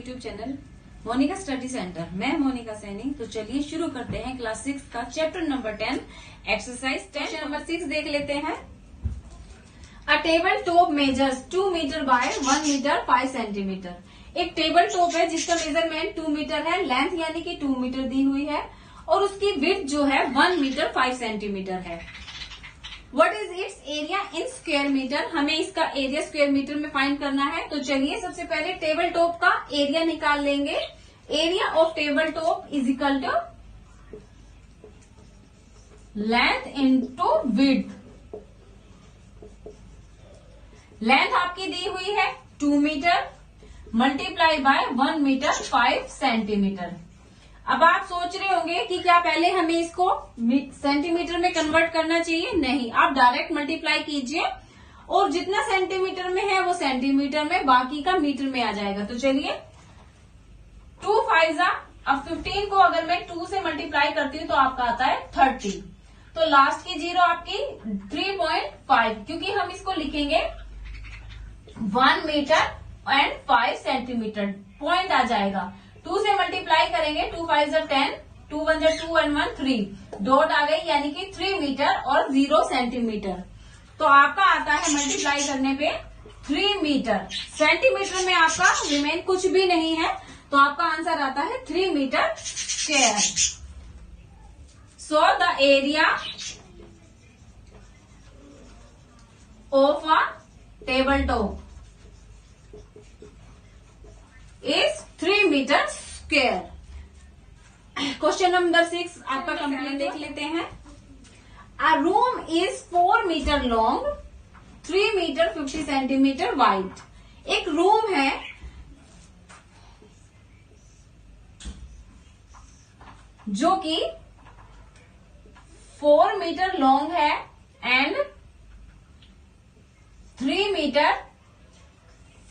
YouTube channel Monika study centre. मैं मोनिका सैनी। तो चलिए शुरू करते हैं क्लास 6 का chapter number 10 exercise. Question number 6 देख लेते हैं। A table top measures 2 metre by 1 metre 5 centimetre. एक टेबल टॉप है जिसका मेजरमेंट 2 मीटर है, लेंथ यानी कि 2 मीटर दी हुई है और उसकी विड्थ जो है 1 मीटर 5 सेंटीमीटर है। What is its area in square metre? हमें इसका एरिया स्क्वायर मीटर में फाइंड करना है। तो चलिए सबसे पहले टेबल टॉप का एरिया निकाल लेंगे। Area of table top is equal to length into width. Length आपकी दी हुई है 2 metre multiply by 1 metre 5 centimetre. अब आप सोच रहे होंगे कि क्या पहले हमें इसको सेंटीमीटर में कन्वर्ट करना चाहिए? नहीं, आप डायरेक्ट मल्टीप्लाई कीजिए और जितना सेंटीमीटर में है वो सेंटीमीटर में, बाकी का मीटर में आ जाएगा। तो चलिए 2 5 अब 15 को अगर मैं 2 से मल्टीप्लाई करती हूँ तो आपका आता है 30। तो लास्ट की जीरो आपकी 3.5, क्योंकि हम इसको लिखेंगे 1 मीटर एंड 5 सेंटीमीटर। पॉइंट आ जाएगा। 2 से मल्टीप्लाई करेंगे, 2 5 10, 2 1 2 and 1 3, डॉट आ गई यानी कि 3 मीटर और 0 सेंटीमीटर। तो आपका आता है मल्टीप्लाई करने पे 3 मीटर। सेंटीमीटर में आपका रिमेन कुछ भी नहीं है, तो आपका आंसर आता है 3 metre square. So the area of a table top is 3 metre square. Question number 6 आपका कंप्लीट देख लेते हैं। A room is 4 metre long 3 metre 50 centimetre wide. एक रूम है जो कि 4 मीटर लॉन्ग है एंड 3 मीटर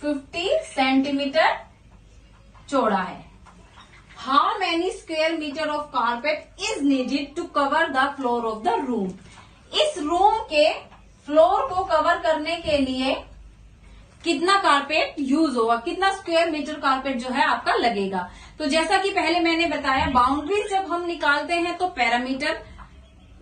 50 सेंटीमीटर चौड़ा है। How many square metre of carpet is needed to cover the floor of the room? इस रूम के फ्लोर को कवर करने के लिए कितना कारपेट यूज होगा, कितना स्क्वायर मीटर कारपेट जो है आपका लगेगा? तो जैसा कि पहले मैंने बताया, बाउंड्रीज जब हम निकालते हैं तो पैरामीटर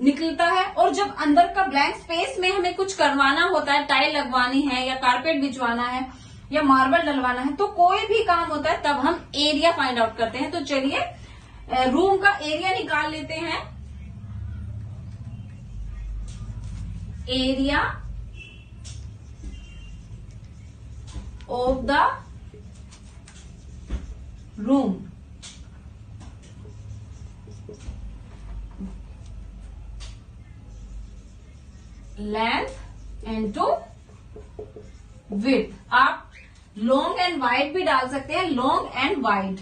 निकलता है, और जब अंदर का ब्लैंक स्पेस में हमें कुछ करवाना होता है, टाइल लगवानी है या कारपेट बिछवाना है या मार्बल डलवाना है, तो कोई भी काम होता है तब हम एरिया फाइंड आउट करते हैं। तो चलिए रूम का एरिया निकाल लेते हैं। Area of the room length into width. आप लॉन्ग एंड वाइड भी डाल सकते हैं, long and wide.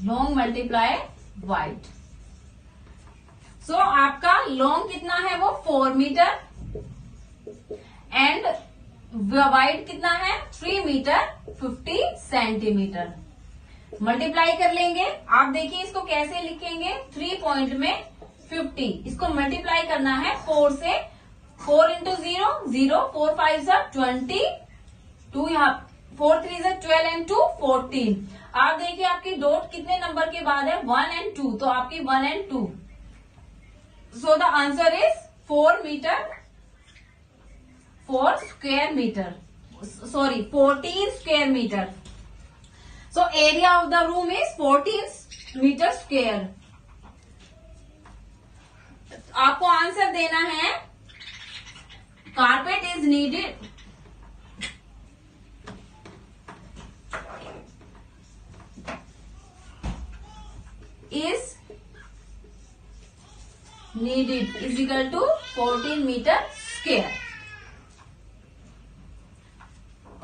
Long multiply wide. So आपका लॉन्ग कितना है वो 4 मीटर एंड वाइड कितना है 3 मीटर 50 सेंटीमीटर। मल्टीप्लाई कर लेंगे। आप देखिए इसको कैसे लिखेंगे, 3 पॉइंट में 50, इसको मल्टीप्लाई करना है 4 से। 4 इंटू 0 0, 4 5 20, 2 यहाँ 4 3 12 एंड 2 14। आप देखिए आपकी डॉट कितने नंबर के बाद है 1 and 2, तो आपकी 1 and 2। So the answer is 4 metre 4 square metre, sorry 14 square metre. So area of the room is 14 metre square. आपको आंसर देना है carpet is needed is equal to 14 metre square.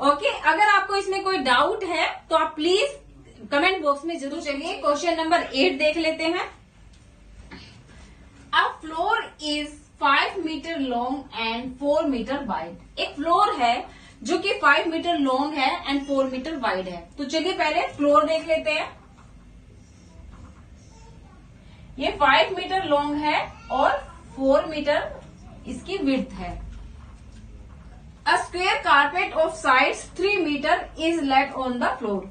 Okay, अगर आपको इसमें कोई डाउट है तो आप प्लीज कमेंट बॉक्स में जरूर। चलिए क्वेश्चन नंबर 8 देख लेते हैं। A floor is 5 metre long and 4 metre wide. एक फ्लोर है जो कि 5 मीटर लॉन्ग है एंड 4 मीटर वाइड है। तो चलिए पहले फ्लोर देख लेते हैं। ये 5 मीटर लॉन्ग है और 4 मीटर इसकी विड्थ है। A square carpet of sides 3 metre is laid on the floor.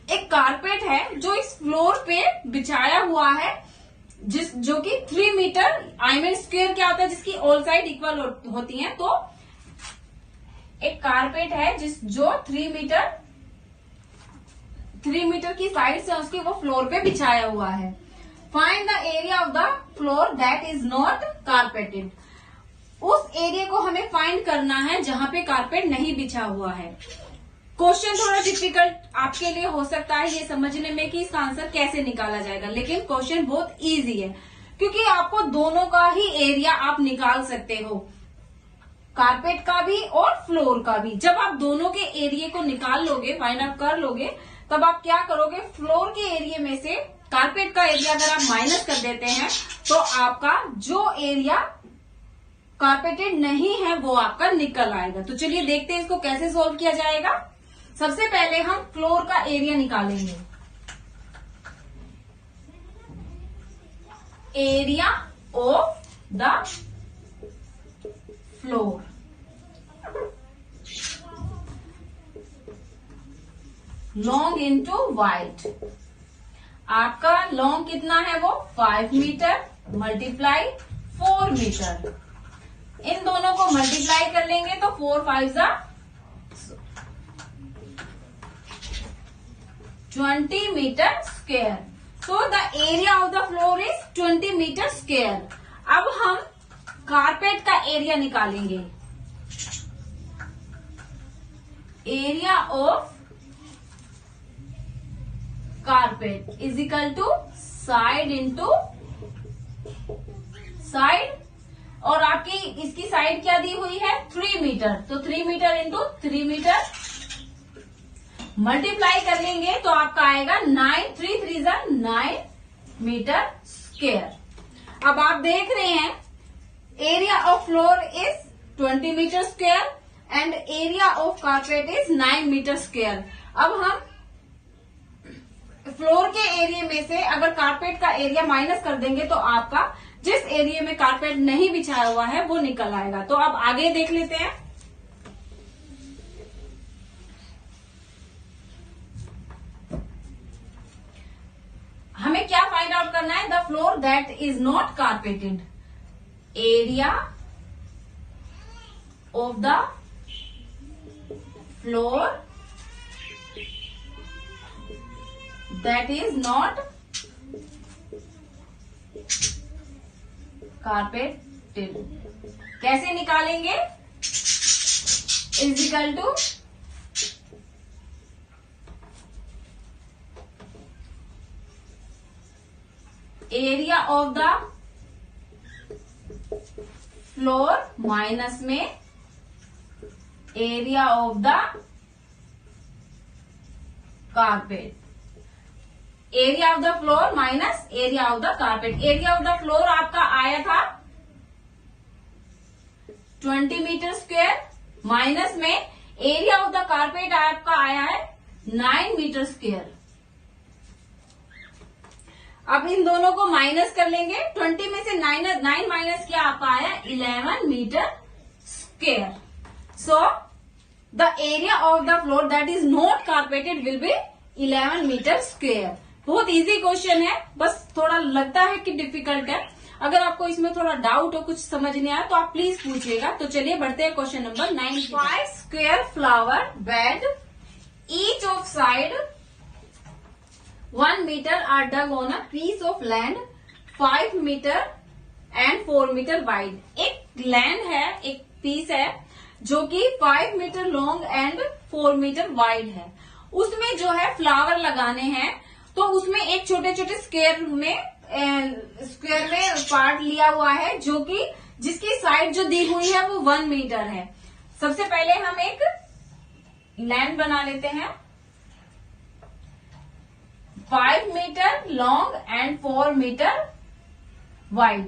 एक कारपेट है जो इस फ्लोर पे बिछाया हुआ है, जो कि 3 मीटर, आई मीन स्क्वेयर क्या होता है जिसकी ऑल साइड इक्वल होती हैं, तो एक कारपेट है जो 3 मीटर की साइड से उसकी वो फ्लोर पे बिछाया हुआ है। Find the area of the floor that is not carpeted. उस एरिया को हमें फाइंड करना है जहां पे कारपेट नहीं बिछा हुआ है। क्वेश्चन थोड़ा डिफिकल्ट आपके लिए हो सकता है ये समझने में कि इसका आंसर कैसे निकाला जाएगा, लेकिन क्वेश्चन बहुत इजी है क्योंकि आपको दोनों का ही एरिया आप निकाल सकते हो, कारपेट का भी और फ्लोर का भी। जब आप दोनों के एरिया को निकाल लोगे, फाइंड आउट कर लोगे, तब आप क्या करोगे, फ्लोर के एरिया में से कारपेट का एरिया अगर आप माइनस कर देते हैं तो आपका जो एरिया कारपेटेड नहीं है वो आपका निकल आएगा। तो चलिए देखते हैं इसको कैसे सोल्व किया जाएगा। सबसे पहले हम फ्लोर का एरिया निकालेंगे। Area of the floor, long into wide. आपका लॉन्ग कितना है वो 5 मीटर मल्टीप्लाई 4 मीटर। इन दोनों को मल्टीप्लाई कर लेंगे तो 4 5 जा 20 metre square. So the area of the floor is 20 metre square. अब हम कारपेट का एरिया निकालेंगे। Area of carpet is equal to side into side, और आपकी इसकी साइड क्या दी हुई है 3 मीटर, तो 3 मीटर इंटू 3 मीटर मल्टीप्लाई कर लेंगे तो आपका आएगा 9 3 3 जा 9 मीटर स्क्वायर। अब आप देख रहे हैं area of floor is 20 metre square and area of carpet is 9 metre square. अब हम फ्लोर के एरिया में से अगर कारपेट का एरिया माइनस कर देंगे तो आपका जिस एरिया में कारपेट नहीं बिछाया हुआ है वो निकल आएगा। तो अब आगे देख लेते हैं। हमें क्या फाइंड आउट करना है, the floor that is not carpeted. Area of the floor that is not carpeted। कैसे निकालेंगे, is equal to area of the floor minus में area of the carpet. Area of the floor minus area of the carpet. Area of the floor आपका आया था 20 metre square minus में area of the carpet आपका आया है 9 metre square. अब इन दोनों को माइनस कर लेंगे। 20 में से 9 माइनस किया आपका आया 11 metre square. So the area of the floor that is not carpeted will be 11 metre square. बहुत इजी क्वेश्चन है, बस थोड़ा लगता है कि डिफिकल्ट है। अगर आपको इसमें थोड़ा डाउट हो, कुछ समझ नहीं आया तो आप प्लीज पूछिएगा। तो चलिए बढ़ते हैं question number 9। 5 square flower bed each of side 1 metre are dug on a piece of land 5 metre and 4 metre wide. एक लैंड है, एक पीस है जो कि 5 metre long and 4 metre wide है। उसमें जो है फ्लावर लगाने हैं, तो उसमें एक छोटे छोटे स्क्वायर में पार्ट लिया हुआ है जो कि जिसकी साइड जो दी हुई है वो 1 मीटर है। सबसे पहले हम एक लैंड बना लेते हैं। 5 metre long and 4 metre wide.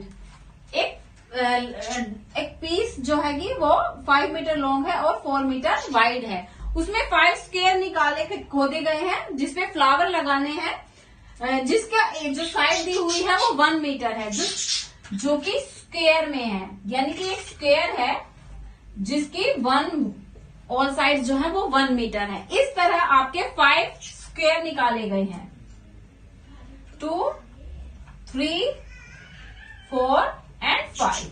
एक पीस जो है कि वो 5 मीटर लॉन्ग है और 4 मीटर वाइड है। उसमें 5 स्क्वायर निकाले खोदे गए हैं जिसपे फ्लावर लगाने हैं, जिसका जो साइड दी हुई है वो 1 मीटर है, जो कि स्क्वायर में है। यानी कि एक स्क्वायर है जिसकी ऑल साइड जो है वो 1 मीटर है। इस तरह आपके 5 स्क्वायर निकाले गए हैं। 2, 3, 4 एंड 5।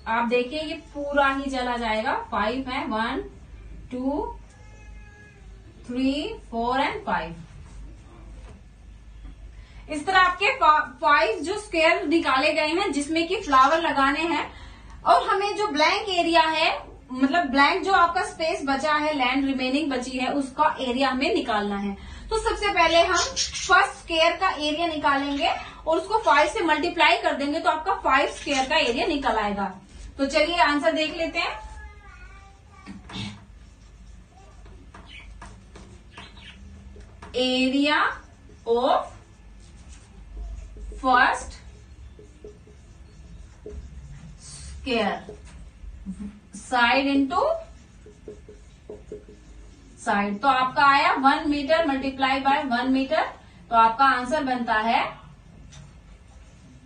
आप देखिए ये पूरा ही चला जाएगा। 5 है, 1, 2, 3, 4 एंड 5। इस तरह आपके 5 जो स्क्वायर निकाले गए हैं जिसमें कि फ्लावर लगाने हैं। और हमें जो ब्लैंक एरिया है, मतलब ब्लैंक जो आपका स्पेस बचा है, लैंड रिमेनिंग बची है, उसका एरिया हमें निकालना है। तो सबसे पहले हम फर्स्ट स्क्वायर का एरिया निकालेंगे और उसको 5 से मल्टीप्लाई कर देंगे तो आपका 5 स्क्वायर का एरिया निकल आएगा। तो चलिए आंसर देख लेते हैं। Area of first square, side into side, तो आपका आया 1 मीटर मल्टीप्लाई बाय 1 मीटर, तो आपका आंसर बनता है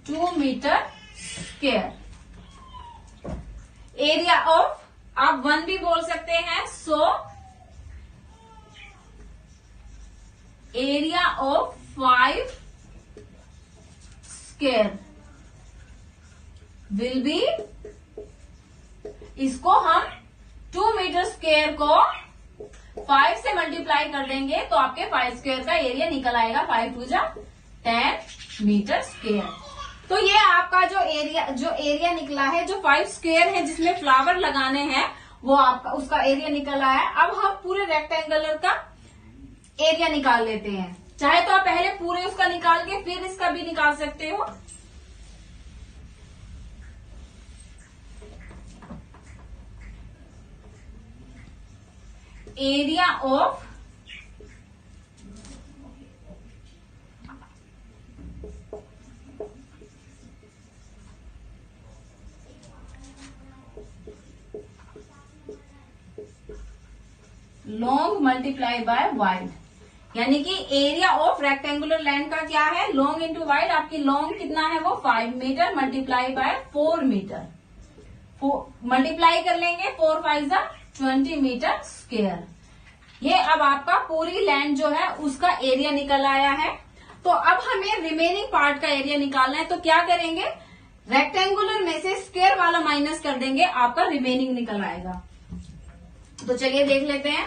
2 मीटर स्क्वायर। एरिया ऑफ, आप 1 भी बोल सकते हैं, सो area of 5 square will be, इसको हम 2 मीटर स्क्वायर को 5 से मल्टीप्लाई कर देंगे तो आपके 5 स्क्वायर का एरिया निकल आएगा। 5 2 जा 10 मीटर स्क्वायर। तो ये आपका जो एरिया निकला है, जो 5 स्क्वायर है जिसमें फ्लावर लगाने हैं, वो आपका उसका एरिया निकल आया है। अब हम पूरे रेक्टेंगुलर का एरिया निकाल लेते हैं। चाहे तो आप पहले पूरे उसका निकाल के फिर इसका भी निकाल सकते हो। Area of long multiply by wide, यानी कि एरिया ऑफ रेक्टेंगुलर लैंड का क्या है, लॉन्ग इंटू वाइड। आपकी लॉन्ग कितना है, वो 5 metre multiply by 4 metre, multiply कर लेंगे। 4 5 जा 20 मीटर स्क्वायर। ये अब आपका पूरी लैंड जो है उसका एरिया निकल आया है। तो अब हमें रिमेनिंग पार्ट का एरिया निकालना है। तो क्या करेंगे, रेक्टेंगुलर में से स्क्वायर वाला माइनस कर देंगे, आपका रिमेनिंग निकल आएगा। तो चलिए देख लेते हैं।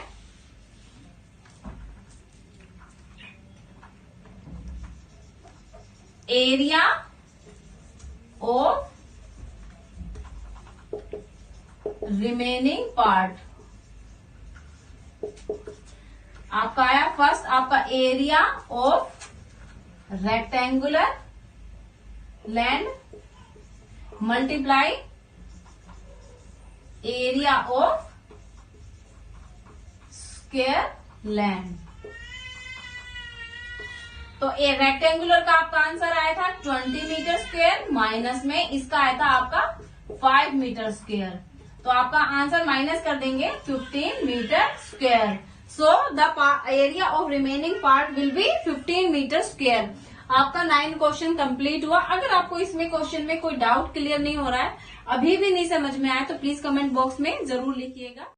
एरिया ऑफ रिमेनिंग पार्ट, आपका आया फर्स्ट, आपका area of rectangular land multiply area of square land. तो ए रेक्टेंगुलर का आपका आंसर आया था 20 मीटर स्क्वायर, माइनस में इसका आया था आपका 5 मीटर स्क्वायर। तो आपका आंसर माइनस कर देंगे 15 metre square. So the area of remaining part will be 15 metre square. आपका 9 क्वेश्चन कंप्लीट हुआ। अगर आपको इसमें क्वेश्चन में कोई डाउट क्लियर नहीं हो रहा है, अभी भी नहीं समझ में आया, तो प्लीज कमेंट बॉक्स में जरूर लिखिएगा।